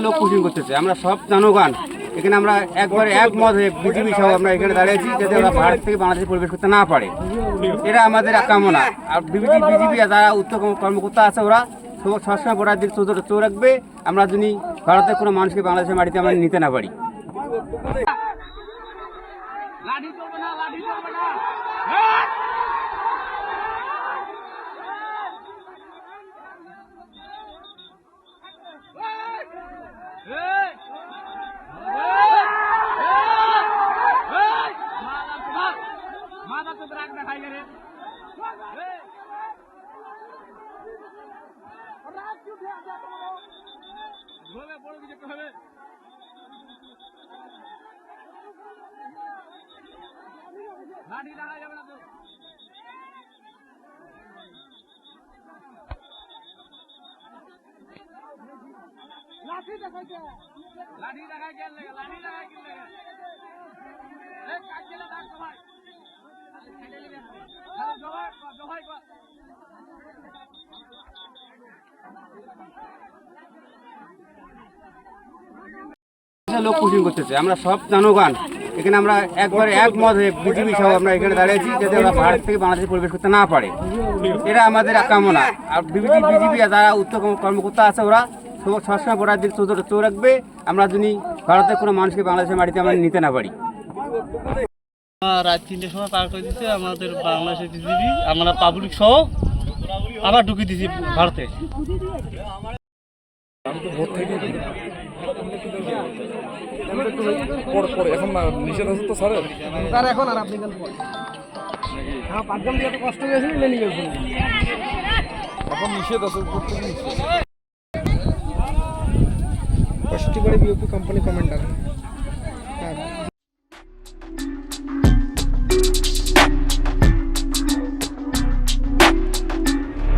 লোক পুষিং করতেছে। আমরা সব জনগণ এখানে আমরা একবারে একমত হয়ে বিজেপি সহ আমরা এখানে দাঁড়িয়েছি যাতে ওরা ভারত থেকে বাংলাদেশে প্রবেশ করতে না পারে। এটা আমাদের কামনা। আর বিজেপি যারা উচ্চ কর্মকর্তা আছে ওরা সবসময় ভোটার দিক চোখ রাখবে, আমরা যদি ভারতের কোনো মানুষকে বাংলাদেশের মাটিতে আমরা নিতে না পারি। লাঠি দেখা যাবে না তো, লাঠি দেখাই কে লাঠি দেখাই কে লাঠি দেখাই কে এ কাজলে ডাক ভাই হ্যালো জয় জয় লোক পুষিং করতেছে। আমরা সব জনগণ এখানে আমরা একবারে একমত হয়ে বিজেপি সহ আমরা এখানে দাঁড়িয়েছি যাতে ওরা ভারত থেকে বাংলাদেশে প্রবেশ করতে না পারে। এটা আমাদের কামনা। আর বিজেপি যারা উচ্চ কর্মকর্তা আছে ওরা সবসময় ভোটার দিক চোখ রাখবে, আমরা যদি ভারতের কোনো মানুষকে বাংলাদেশের মাটিতে আমরা নিতে না পারি। রাত 3টের সময় পার করে দিচ্ছে আমাদের বাংলাদেশের বিজেপি, আমরা পাবলিক সহ আবার ঢুকিয়ে দিচ্ছি ভারতে। এখন নিষেধ আছে তো স্যার এখন আর আপনি হ্যাঁ 5 গ্রাম দিয়ে তো কষ্ট হয়েছিল নিয়ে গেছিল, এখন নিষেধ আছে কষ্ট করে বিওপি কোম্পানি কমান্ডার